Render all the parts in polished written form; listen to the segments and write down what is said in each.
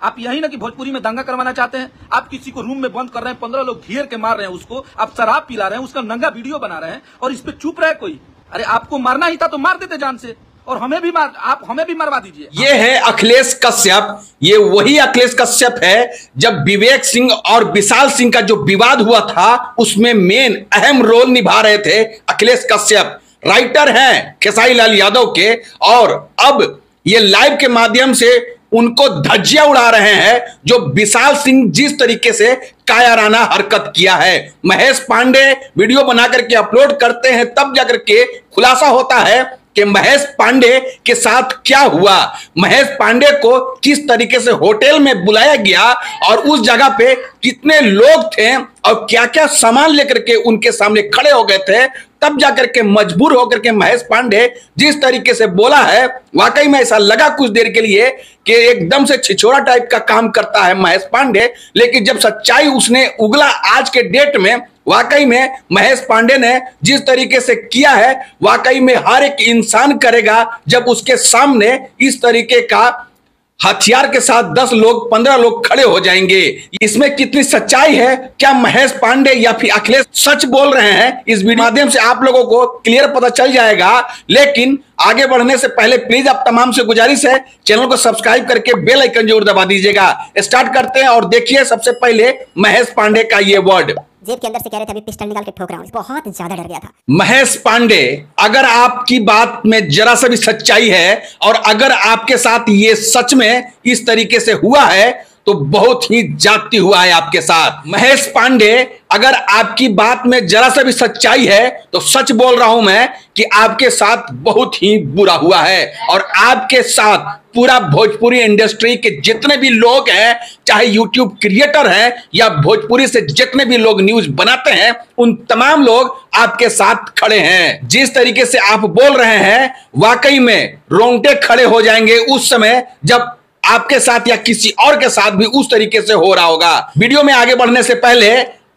आप यही ना कि भोजपुरी में दंगा करवाना चाहते हैं। आप किसी को रूम में बंद कर रहे हैं, 15 लोग घेर के मार रहे हैं उसको, आप शराब पिला रहे हैं, उसका नंगा वीडियो बना रहे हैं और इस पे चुप रहे कोई। अरे आपको मारना ही था तो मार देते जान से, और हमें भी मरवा दीजिए। ये है अखिलेश कश्यप। ये वही अखिलेश कश्यप है जब विवेक सिंह और विशाल सिंह का जो विवाद हुआ था उसमें मेन अहम रोल निभा रहे थे अखिलेश कश्यप। राइटर हैं खेसारी लाल यादव के, और अब ये लाइव के माध्यम से उनको धज्जियां उड़ा रहे हैं जो विशाल सिंह जिस तरीके से कायराना हरकत किया है। महेश पांडे वीडियो बना करके अपलोड करते हैं, तब जाकर के खुलासा होता है कि महेश पांडे के साथ क्या हुआ, महेश पांडे को किस तरीके से होटल में बुलाया गया और उस जगह पे कितने लोग थे और क्या क्या सामान लेकर के उनके सामने खड़े हो गए थे। तब जाकर के मजबूर होकर के महेश पांडे जिस तरीके से बोला है, वाकई में ऐसा लगा कुछ देर के लिए कि एकदम से छिछोरा टाइप का काम करता है महेश पांडे, लेकिन जब सच्चाई उसने उगला आज के डेट में, वाकई में महेश पांडे ने जिस तरीके से किया है वाकई में हर एक इंसान करेगा जब उसके सामने इस तरीके का हथियार के साथ 10 लोग 15 लोग खड़े हो जाएंगे। इसमें कितनी सच्चाई है, क्या महेश पांडे या फिर अखिलेश सच बोल रहे हैं, इस वीडियो माध्यम से आप लोगों को क्लियर पता चल जाएगा। लेकिन आगे बढ़ने से पहले प्लीज आप तमाम से गुजारिश है चैनल को सब्सक्राइब करके बेल आइकन जरूर दबा दीजिएगा। स्टार्ट करते हैं और देखिए सबसे पहले महेश पांडे का ये वर्ड। जेब के अंदर से कह रहे थे अभी पिस्टल निकाल के ठोक रहा हूं, बहुत ज्यादा डर गया था। महेश पांडे, अगर आपकी बात में जरा सा भी सच्चाई है और अगर आपके साथ ये सच में इस तरीके से हुआ है तो बहुत ही जाती हुआ है आपके साथ। महेश पांडे, अगर आपकी बात में जरा सा भी सच्चाई है तो सच बोल रहा हूं मैं कि आपके साथ बहुत ही बुरा हुआ है और आपके साथ पूरा भोजपुरी इंडस्ट्री के जितने भी लोग हैं, चाहे यूट्यूब क्रिएटर हैं या भोजपुरी से जितने भी लोग न्यूज बनाते हैं, उन तमाम लोग आपके साथ खड़े हैं। जिस तरीके से आप बोल रहे हैं वाकई में रोंगटे खड़े हो जाएंगे उस समय जब आपके साथ या किसी और के साथ भी उस तरीके से हो रहा होगा। वीडियो में आगे बढ़ने से पहले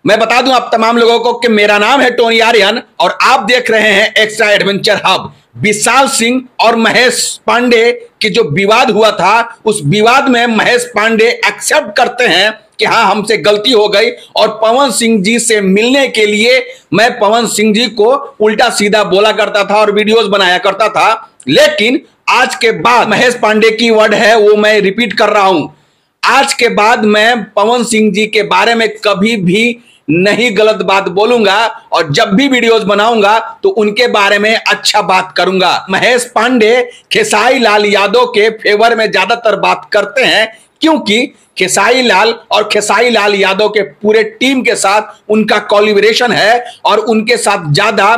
मैं बता दूं आप तमाम लोगों को कि मेरा नाम है टोनी आर्यन और आप देख रहे हैं extra adventure hub. Vishal Singh और महेश पांडे के जो विवाद हुआ था उस विवाद में महेश पांडे एक्सेप्ट करते हैं कि हाँ हमसे गलती हो गई और पवन सिंह जी से मिलने के लिए मैं पवन सिंह जी को उल्टा सीधा बोला करता था और वीडियोस बनाया करता था। लेकिन आज के बाद महेश पांडे की वर्ड है वो मैं रिपीट कर रहा हूं, आज के बाद मैं पवन सिंह जी के बारे में कभी भी नहीं गलत बात बोलूंगा और जब भी वीडियोस बनाऊंगा तो उनके बारे में अच्छा बात करूंगा। महेश पांडे खेसारी लाल यादव के फेवर में ज्यादातर बात करते हैं क्योंकि खेसारी लाल और खेसारी लाल यादव के पूरे टीम के साथ उनका कोलैबोरेशन है और उनके साथ ज्यादा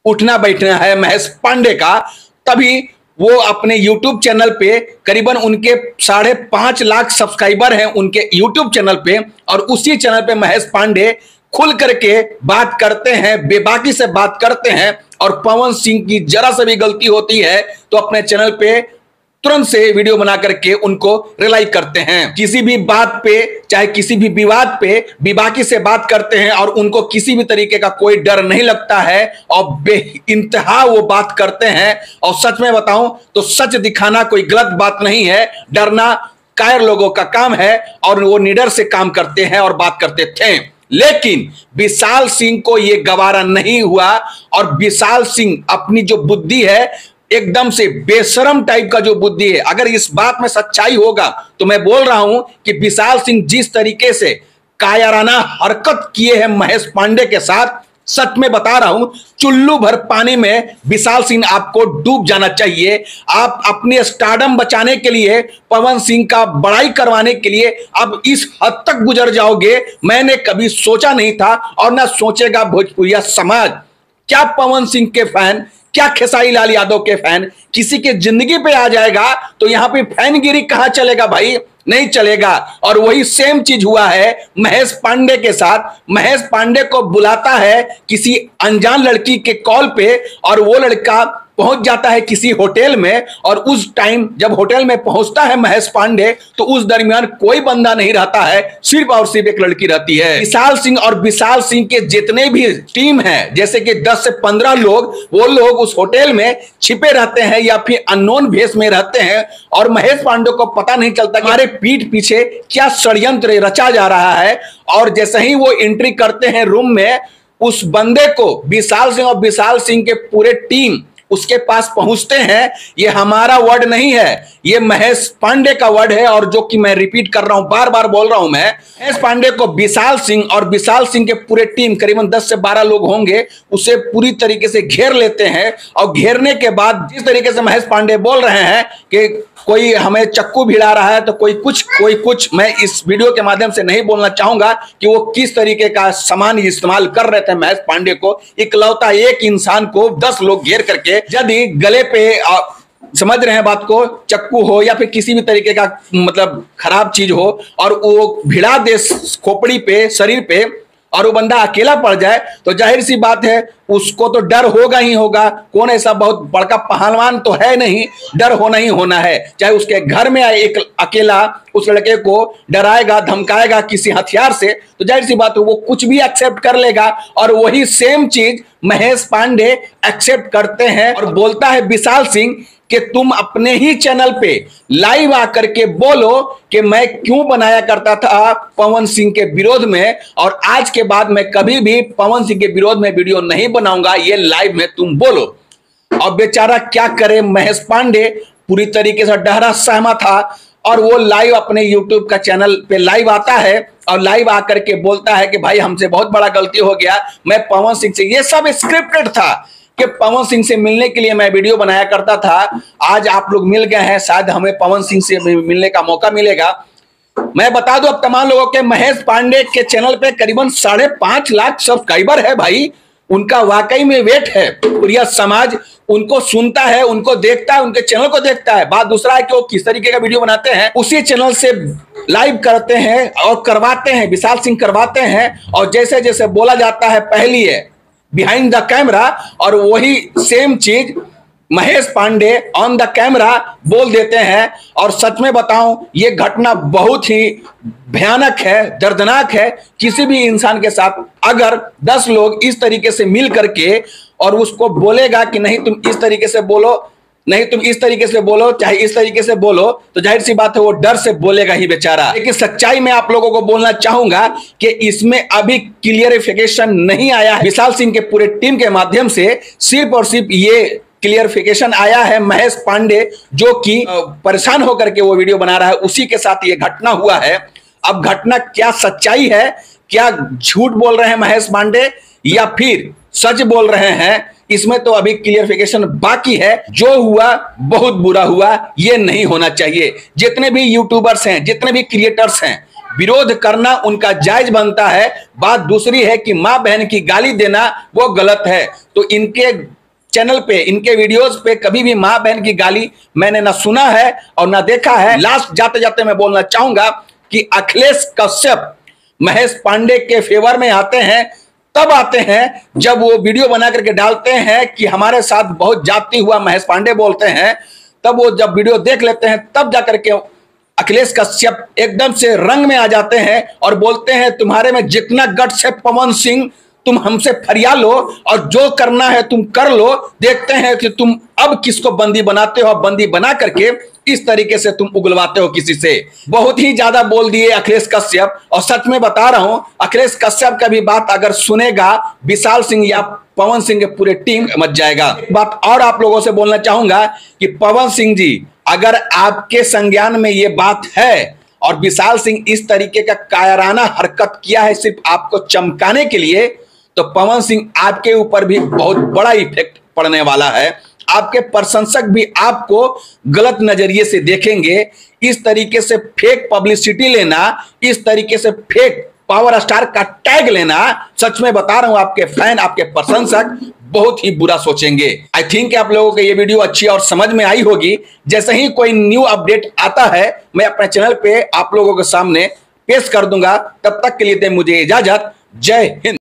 उठना बैठना है महेश पांडे का। तभी वो अपने YouTube चैनल पे करीबन उनके 5.5 लाख सब्सक्राइबर हैं उनके YouTube चैनल पे, और उसी चैनल पे महेश पांडे खुल करके बात करते हैं, बेबाकी से बात करते हैं और पवन सिंह की जरा सा भी गलती होती है तो अपने चैनल पे तुरंत से वीडियो बना करके उनको रिलाई करते हैं। किसी भी बात पे चाहे किसी भी विवाद पे बेबाकी से बात करते हैं और उनको किसी भी तरीके का कोई डर नहीं लगता है और बेइंतहा वो बात करते हैं। और सच में बताऊं तो सच दिखाना कोई गलत बात नहीं है, डरना कायर लोगों का काम है और वो निडर से काम करते हैं और बात करते थे। लेकिन विशाल सिंह को ये गवारा नहीं हुआ और विशाल सिंह अपनी जो बुद्धि है एकदम से बेशरम टाइप का जो बुद्धि है, अगर इस बात में सच्चाई होगा तो मैं बोल रहा हूं कि विशाल सिंह जिस तरीके से कायराना हरकत किए हैं महेश पांडे के साथ, सच में बता रहा हूं चुल्लू भर पानी में विशाल सिंह आपको डूब जाना चाहिए। आप अपने स्टारडम बचाने के लिए, पवन सिंह का बड़ाई करवाने के लिए अब इस हद तक गुजर जाओगे, मैंने कभी सोचा नहीं था और ना सोचेगा भोजपुरिया समाज। क्या पवन सिंह के फैन, क्या खेसारी लाल यादव के फैन किसी के जिंदगी पे आ जाएगा तो यहां पे फैनगिरी कहां चलेगा भाई, नहीं चलेगा। और वही सेम चीज हुआ है महेश पांडे के साथ। महेश पांडे को बुलाता है किसी अनजान लड़की के कॉल पे और वो लड़का पहुंच जाता है किसी होटल में, और उस टाइम जब होटल में पहुंचता है महेश पांडे तो उस दरमियान कोई बंदा नहीं रहता है, सिर्फ और सिर्फ एक लड़की रहती है। विशाल सिंह और विशाल सिंह के जितने भी टीम है, जैसे कि 10 से 15 लोग, वो लोग उस होटल में छिपे रहते हैं या फिर अननोन भेष में रहते हैं, और महेश पांडे को पता नहीं चलता कि हमारे पीठ पीछे क्या षड्यंत्र रचा जा रहा है। और जैसे ही वो एंट्री करते हैं रूम में, उस बंदे को विशाल सिंह और विशाल सिंह के पूरे टीम उसके पास पहुंचते हैं। ये हमारा वर्ड नहीं है, ये महेश पांडे का वर्ड है, और जो कि मैं रिपीट कर रहा हूं, बार बार बोल रहा हूं मैं। महेश पांडे को विशाल सिंह और विशाल सिंह के पूरे टीम, करीबन 10 से 12 लोग होंगे, उसे पूरी तरीके से घेर लेते हैं। और घेरने के बाद जिस तरीके से महेश पांडे बोल रहे हैं कि कोई हमें चक्कू भिड़ा रहा है तो कोई कुछ, मैं इस वीडियो के माध्यम से नहीं बोलना चाहूंगा कि वो किस तरीके का सामान इस्तेमाल कर रहे थे महेश पांडे को। इकलौता एक इंसान को 10 लोग घेर करके, यदि गले पे समझ रहे हैं बात को, चक्कू हो या फिर किसी भी तरीके का मतलब खराब चीज हो, और वो भिड़ा दे खोपड़ी पे, शरीर पे, और वो बंदा अकेला पड़ जाए, तो जाहिर सी बात है उसको तो डर होगा ही होगा। कौन ऐसा बहुत बड़का पहलवान तो है नहीं, डर होना ही होना है। चाहे उसके घर में आए एक अकेला उस लड़के को डराएगा, धमकाएगा किसी हथियार से, तो जाहिर सी बात है वो कुछ भी एक्सेप्ट कर लेगा। और वही सेम चीज महेश पांडे एक्सेप्ट करते हैं, और बोलता है विशाल सिंह कि तुम अपने ही चैनल पे लाइव आकर के बोलो कि मैं क्यों बनाया करता था पवन सिंह के विरोध में, और आज के बाद मैं कभी भी पवन सिंह के विरोध में वीडियो नहीं बनाऊंगा, ये लाइव में तुम बोलो। और बेचारा क्या करे, महेश पांडे पूरी तरीके से डरा सहमा था, और वो लाइव अपने यूट्यूब का चैनल पे लाइव आता है, और लाइव आकर के बोलता है कि भाई हमसे बहुत बड़ा गलती हो गया, मैं पवन सिंह से, ये सब स्क्रिप्टेड था कि पवन सिंह से मिलने के लिए मैं वीडियो बनाया करता था। आज आप लोग मिल गए हैं, शायद हमें पवन सिंह से मिलने का मौका मिलेगा। मैं बता दूं अब तमाम लोगों के, महेश पांडे के चैनल पे करीबन 5.5 लाख सब्सक्राइबर है भाई। उनका वाकई में वेट है, पूरा समाज उनको सुनता है, उनको देखता है, उनके चैनल को देखता है। बात दूसरा है कि वो किस तरीके का वीडियो बनाते हैं, उसी चैनल से लाइव करते हैं और करवाते हैं, विशाल सिंह करवाते हैं, और जैसे जैसे बोला जाता है पहली है बिहाइंड द कैमरा, और वही सेम चीज Mahesh Pandey on the camera बोल देते हैं। और सच में बताऊं, ये घटना बहुत ही भयानक है, दर्दनाक है। किसी भी इंसान के साथ अगर 10 लोग इस तरीके से मिल करके और उसको बोलेगा कि नहीं तुम इस तरीके से बोलो, नहीं तुम इस तरीके से बोलो, चाहे इस तरीके से बोलो, तो जाहिर सी बात है वो डर से बोलेगा ही बेचारा। लेकिन सच्चाई में आप लोगों को बोलना चाहूंगा कि इसमें अभी क्लियरिफिकेशन नहीं आया है विशाल सिंह के पूरे टीम के माध्यम से। सिर्फ और सिर्फ ये क्लियरिफिकेशन आया है महेश पांडे, जो कि परेशान होकर के वो वीडियो बना रहा है, उसी के साथ ये घटना हुआ है। अब घटना क्या सच्चाई है, क्या झूठ बोल रहे हैं महेश पांडे या फिर सच बोल रहे हैं, इसमें तो अभी क्लियरिफिकेशन बाकी है। जो हुआ बहुत बुरा हुआ, ये नहीं होना चाहिए। जितने भी यूट्यूबर्स हैं, जितने भी क्रिएटर्स हैं, विरोध करना उनका जायज बनता है। बात दूसरी है कि मां बहन की गाली देना वो गलत है। तो इनके चैनल पे, इनके वीडियोस पे कभी भी मां बहन की गाली मैंने ना सुना है और ना देखा है। लास्ट जाते जाते मैं बोलना चाहूंगा कि अखिलेश कश्यप महेश पांडे के फेवर में आते हैं, तब आते हैं जब वो वीडियो बना करके डालते हैं कि हमारे साथ बहुत जाती हुआ महेश पांडे बोलते हैं। तब वो जब वीडियो देख लेते हैं, तब जाकर के अखिलेश कश्यप एकदम से रंग में आ जाते हैं और बोलते हैं तुम्हारे में जितना गट्स है पवन सिंह, तुम हमसे फरिया लो और जो करना है तुम कर लो। देखते हैं कि तुम अब किसको बंदी बनाते हो, बंदी बना करके इस तरीके से तुम उगलवाते हो किसी से। बहुत ही ज्यादा बोल दिए अखिलेश कश्यप। और सच में बता रहा हूं, अखिलेश कश्यप का भी बात अगर सुनेगा विशाल सिंह या पवन सिंह के पूरे टीम मच जाएगा। एक बात और आप लोगों से बोलना चाहूंगा कि पवन सिंह जी, अगर आपके संज्ञान में ये बात है और विशाल सिंह इस तरीके का कायराना हरकत किया है सिर्फ आपको चमकाने के लिए, तो पवन सिंह आपके ऊपर भी बहुत बड़ा इफेक्ट पड़ने वाला है। आपके प्रशंसक भी आपको गलत नजरिए से देखेंगे। इस तरीके से फेक पब्लिसिटी लेना, इस तरीके से फेक पावर स्टार का टैग लेना, सच में बता रहा हूं आपके फैन, आपके प्रशंसक बहुत ही बुरा सोचेंगे। आई थिंक आप लोगों को ये वीडियो अच्छी और समझ में आई होगी। जैसे ही कोई न्यू अपडेट आता है मैं अपने चैनल पे आप लोगों के सामने पेश कर दूंगा। तब तक के लिए दे मुझे इजाजत। जय हिंद।